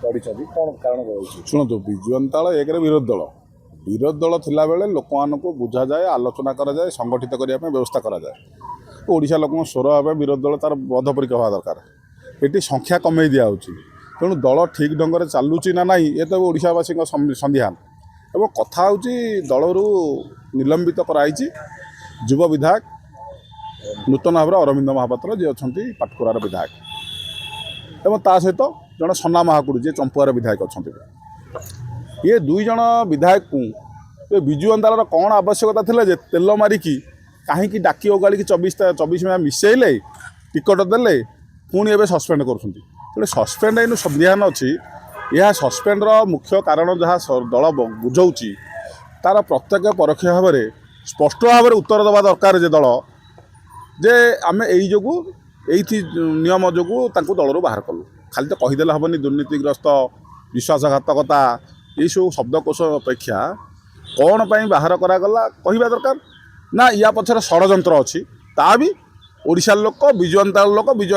ଲଢ଼ିଛନ୍ତି କ'ଣ କାରଣ ରହୁଛି? ଶୁଣନ୍ତୁ, ବିଜୁ ଜନତା ଦଳ ଏକରେ ବିରୋଧୀ ଦଳ ଥିଲାବେଳେ ଲୋକମାନଙ୍କୁ ବୁଝାଯାଏ, ଆଲୋଚନା କରାଯାଏ, ସଂଗଠିତ କରିବା ପାଇଁ ବ୍ୟବସ୍ଥା କରାଯାଏ। ଓଡ଼ିଶା ଲୋକଙ୍କ ସ୍ୱର ହେବା ପାଇଁ ବିରୋଧୀ ଦଳ ତା'ର ବଦ୍ଧପରିକର ହେବା ଦରକାର। ଏଠି ସଂଖ୍ୟା କମେଇ ଦିଆହେଉଛି। ତେଣୁ ଦଳ ଠିକ୍ ଢଙ୍ଗରେ ଚାଲୁଛି ନା ନାହିଁ ଏ ତ ଓଡ଼ିଶାବାସୀଙ୍କ ସନ୍ଦିହାନ। ଏବଂ କଥା ହେଉଛି ଦଳରୁ ନିଲମ୍ବିତ କରାଯାଇଛି ଯୁବ ବିଧାୟକ ନୂତନ ଭାବରେ ଅରବିନ୍ଦ ମହାପାତ୍ର ଯିଏ ଅଛନ୍ତି ପାଟକୁରାର ବିଧାୟକ, ଏବଂ ତା ସହିତ ଜଣେ ସନା ମହାକୁଡ଼ ଯିଏ ଚମ୍ପୁଆର ବିଧାୟକ ଅଛନ୍ତି। ये दुई जन विधायक को विजु जनता दल कौन आवश्यकता थिला जे तेल मारिकी कहीं डाकी ओगाड़ी 24 में मिसेले टिकट देले पुणी एवं सस्पेंड कर सस्पेंड इन संविधान अच्छी यह सस्पेंडर मुख्य कारण जहाँ दल बुझाऊँच तार प्रत्येक परोक्ष भाव में स्पष्ट भाव में उत्तर देवा दरकार जे दल जे आम यही नियम जो दल रू बाहर कलु खाली तो कहीदेले हेनी दुर्नीतिग्रस्त विश्वासघातकता ये सब शब्दकोश अपेक्षा कौन पर बाहर करागला कहवा दरकार ना या पछर षड्यंत्र अच्छी ता भी ओडिशा लोक विजु जनता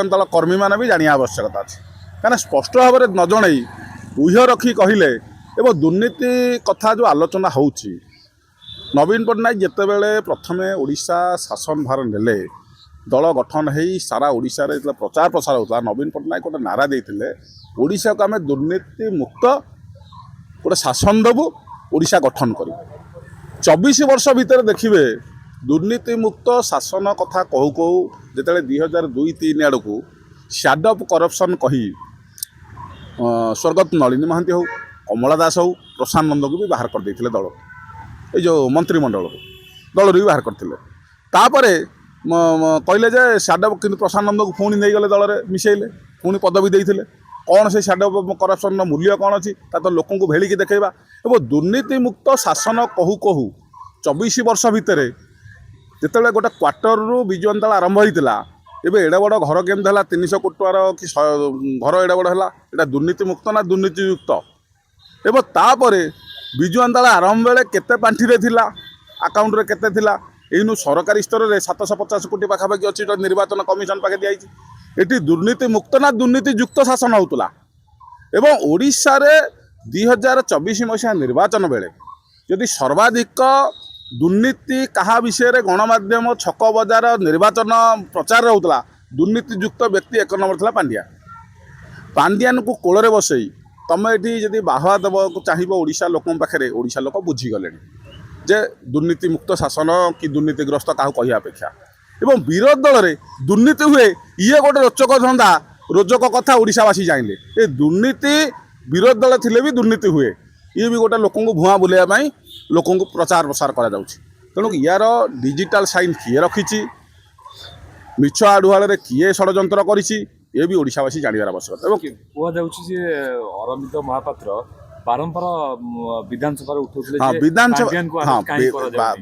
दल कर्मी मैंने भी जाना आवश्यकता अच्छी कहीं स्पष्ट भाव में न जन ऊह रखी कहले एवं दुर्नीति कथा जो आलोचना हो नवीन पट्टनायक जितेबले प्रथमे ओडिशा शासन भार नेले दल गठन हो सारा ओडिशा रे प्रचार प्रसार होता नवीन पट्टनायक गोटे नारा देते ओडिशा को आम दुर्नीति मुक्त गोटे शासन देवु ओडिशा गठन कर 24 वर्ष भितर देखिए दुर्नीति मुक्त शासन कथा कहू कहू जिते 2002-03 आड़ को सैड अफ करप्शन कही स्वर्गत नलिनी महांती हो कमला दास हो प्रशांत नंद को भी बाहर कर देते दल ये मंत्रिमंडल दल भी बाहर करते कहले जे सैड अफ कि प्रशांत नंद को पुणी नहीं गले दल में मिसेले पुणी पदवी देते कौन से सैड अफ करप्शन मूल्य कौन अच्छी तो लोक भेलिकी देखा एवं दुर्नीति मुक्त शासन कहू कहू 24 वर्ष भितर जिते गोटे क्वार्टर रु विजु जनता दल आरंभ होता एवं एडे बड़ घर केमती है 300 कोटी टकर कि घर एडे बड़ है यहाँ दुर्नीति मुक्त ना दुर्नीतियुक्त एवं तापर विजु जनता दल आरंभ बेले केते पांठि थिला अकाउंट रे केते थिला एनु सरकारी स्तर में 750 कोटी पाखापाखि अच्छी निर्वाचन कमिशन पाखे दिखाई एटी दुर्नीति मुक्त ना दुर्नीतियुक्त शासन होता एवं ओडिशा रे 2024 मसीहा निर्वाचन बेले यदि सर्वाधिक दुर्नीति कहा विषय गणमाध्यम छक बजार निर्वाचन प्रचार होता दुर्नीतियुक्त व्यक्ति एक नंबर था पांड्यान को कोल बसई तुम ये बाहवा देवा चाहिए ओडिशा लोक पाखे ओडिशा लोक बुझीगले जे दुर्नीति मुक्त शासन कि दुर्नीतिग्रस्त क्या कह अपेक्षा एवं विरोधी दल में दुर्नीति हुए ये गोटे रोचक धंदा रोचक कथा ओडिशावासी जाइले ये दुर्नीति विरोधी दल थिले भी दुर्नीति हुए ये भी गोटे लोक भुआ बुलाइवाई लोक प्रचार प्रसार करा तेणु यार डिजिटल साइन किए रखी मिछ आड़ुआल किए षड्यंत्र करिछि ये भी ओडिशावासी जानवर आवश्यकता अरविंद महापात्र बारंबार विधानसभा उठौले हाँ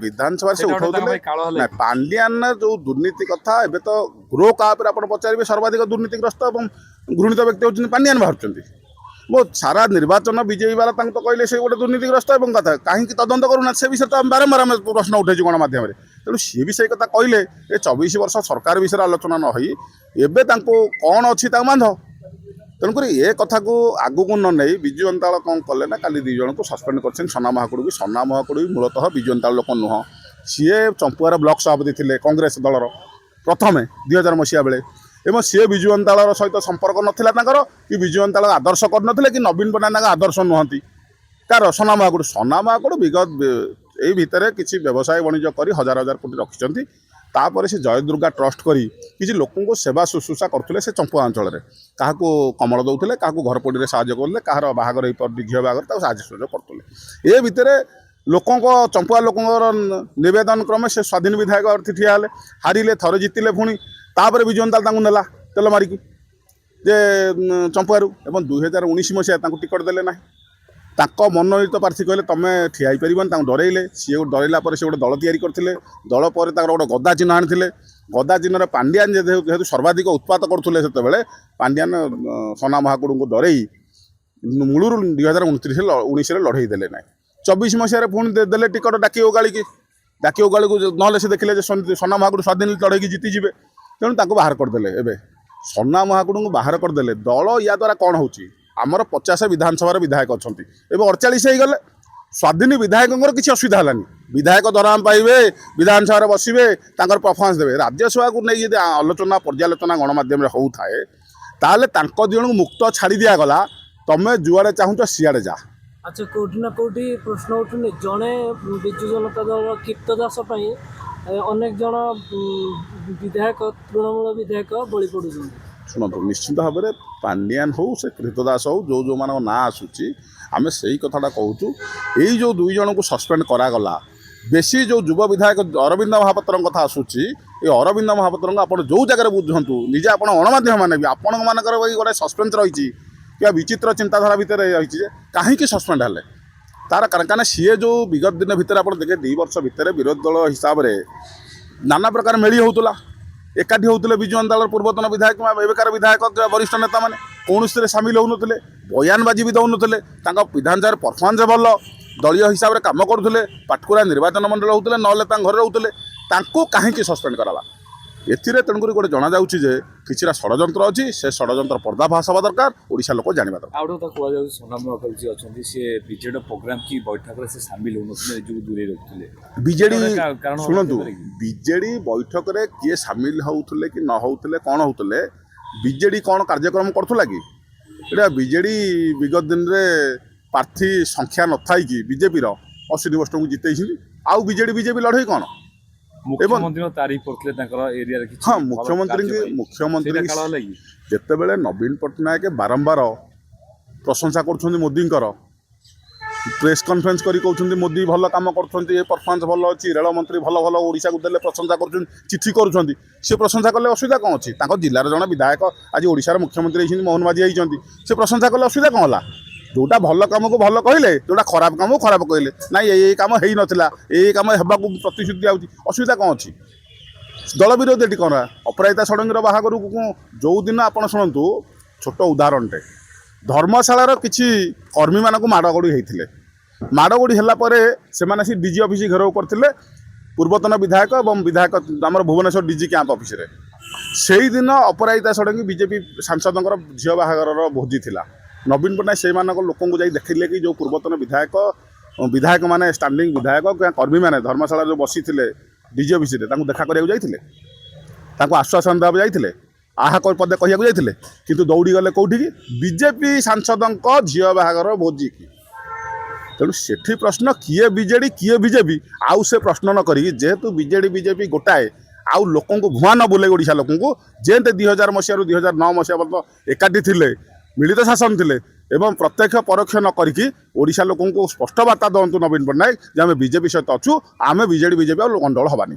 विधानसभा से उठौले पांड्यान जो दुर्नीति कथा एबे तो ग्रो काप आप पचारे सर्वाधिक दुर्नीतिग्रस्त और घृणित व्यक्ति होती पांड्यान बाहर वो सारा निर्वाचन विजयी वाला तो कहले से गोटे दुर्नीतिग्रस्त और कथा कहीं तदंत करूना से विषय तो बारंबार आम प्रश्न उठे गणमाध्यम तेणु सी भी से कथा कहले ये 24 वर्ष सरकार विषय आलोचना न हो कौन अच्छी बांध तेणुक ये कथा को आगू को न नहीं विजु जनता दल कौन कले ना काली 2 जन को सस्पेंड कर सना महाकुड़ भी मूलतः विजु जनता लोक नुह सी चंपुआर ब्लॉक सभापति थे कांग्रेस दलर प्रथमे 2000 मसीहा बेले एवं सी विजु जनता दल सहित संपर्क नाला कि विजु जनता दल आदर्श करते कि नवीन पट्टनायक आदर्श नुहति कार सना महाकुड़ विगत यही भितर किसी व्यवसाय वाणिज्य कर हजार हजार कोटी रखिंट तापर से जयदुर्गा ट्रस्ट करी किसी लोक सेवा शुश्रूषा करते से चंपुआ अंचल में क्या कमल दौले क्या घर पड़ी साहय करते कह बाहर झील बाहर साहय सहयोग करते ये भितर लोक चंपुआ लोक नवेदन क्रमे से स्वाधीन विधायक ठिया हारिले थरे जितिले पुणी तापर विजु जनता नेला तेल मारिकी जे चंपुआरू एवं 2019 मसीहा टिकट देले ना मनोनीत प्रार्थी कहले तुम ठिया पार डरइले सी डरला से गोटे दल तैयारी करते दल पर गोटे गदा चिन्ह आनी गदा चिन्ह पांड्यान जेहेतु सर्वाधिक उत्पात करते से पांड्यान सना महाकुड़ को डरई मूलर 2029 लड़ई देले ना 24 मसीह पुणी देले टिकट डाकी ओगाड़ी को ना से देखिले सना महाकुड़ स्वाधीन लड़ई जीतीजे तेणु बाहर करदे एवं सना महाकुड़ को बाहर करदे दल या द्वारा कौन हो आमर 50 विधानसभा विधायक अच्छा एवं 48 हो गले स्वाधीन विधायकों किसी असुविधा है विधायक दरमाम पाइबे विधानसभा बसवे परफॉर्मेंस देवे राज्यसभा को नहीं यदि आलोचना पर्यालोचना गणमाध्यम होता है ताले दिजन मुक्त छाड़ी दिगला तुम जुआड़े चाहूच सियाड़े जा। अच्छा कोठी ना कोठी प्रश्न उठुने जड़े विजु जनता दल कीर्त दास अनेक जन विधायक तृणमूल विधायक बलि पड़ुं शुणु निश्चित भाव में पांडियान हो से कृतदास हो जो जो मान ना आसूची आम से कथाटा कहूँ यही जो दुई जन को सस्पेंड करागला बेसी जो युव विधायक अरविंद महापात्र कथा आसूची ये अरविंद महापात्र आप जो जगह बुझुँ निजे आप गणमाध्यम मैंने भी आपण मानकर गोटे सस्पेंस रही क्या विचित्र चिंताधारा भितर रही कहीं सस्पेंड हेले तार कारण सीए जो विगत दिन भितर आप देखे 2 वर्ष भितर विरोधी दल हिसाब से नाना प्रकार मेली होता एकाठी होते विजु जनता दल पूर्वतन विधायक एवकार विधायक वरिष्ठ नेता मैंने कौन सामिल होते बयानबाजी भी दौन विधानसभा परफॉर्मेंस भल दलीय हिसाब से कम करुले पाटकुरा निर्वाचन मंडल होते ना घर रोते कहीं सस्पेंड कराला एथिरे तेणुक गोटे जना जाऊँगी किसी षड्यंत्र अच्छी से षड्यंत्र पर्दाफाश हवा दरकार ओडिशा लोक जानवा दरकार। आउट कह सोनाम जी अच्छा सी विजेड प्रोग्राम की बैठक से सामिल होते दूरे रखुले बीजेडी शुणु बीजेडी बैठक में किए सामिल होते कि न होते कौन होते बीजेडी कौन कार्यक्रम करुला कि इटा बीजेडी विगत दिन में प्रार्थी संख्या न था कि बीजेपी 80 वर्ष को जिते आउ बीजेपी लड़े कौन मुख्यमंत्री तारीफ करते एरिया हाँ मुख्यमंत्री जितेबले नवीन पट्टनायक बारंबार प्रशंसा कर मोदी प्रेस कॉन्फ्रेंस करी कहते मोदी भल काम कर परफॉर्मेंस भल अच्छी रेल मंत्री भल भल ओडिशा को देले प्रशंसा कर चिठी करुँच सी प्रशंसा कले असुविधा कौन अच्छी जिलार जन विधायक आज ओडिशार मुख्यमंत्री होती मोहन माझी होती से प्रशंसा कले असुविधा कौन है जोटा भल कम को भल कहले जोटा खराब कम को खराब कहले ना ये कम हो नाला ये कम होगा प्रतिश्रुति आउची असुविधा कौन अच्छी दल विरोधी एटी कौन अपराजिता षडंगीर बाहागर को जो दिन आप शुणु छोट उदाहरणटे धर्मशालार किसी कर्मी मानक माड़गोड़ी होते माड़गोड़ी है से डीजी ऑफिस घेराव करते पूर्वतन विधायक और विधायक आम भुवनेश्वर डीजी कैंप ऑफिस से दिन अपराजिता षडंगी बीजेपी सांसद झील बाहागर भोजी थिला नवीन पट्टनायक से लोक देखिले कि जो पूर्वतन विधायक माने स्टैंडिंग विधायक कर्मी मैंने धर्मशाला जो बसी डीजी ऑफिस देखा करते आश्वासन देवा जाते आहा पदे कहूँ जाते कि दौड़ी गले कौटी बीजेपी सांसद झील बाहागर भोजी की तेणु से प्रश्न किए बीजेडी किए बीजेपी आउ से प्रश्न न करी जेहेतु बीजेपी गोटाए आउ लोक भुआ न बुले ओडिशा लोक जेते 2000 मसीह 2009 मसीहा पर्यटन एकाठी थे मिलित शासन थे एवं प्रत्यक्ष परोक्ष न करी ओडिशा लोक स्पष्ट बार्ता दिंतु नवीन पट्टनायक जे आम बीजेपी सहित अच्छु आम बीजेडी और गंडगोल हबानी।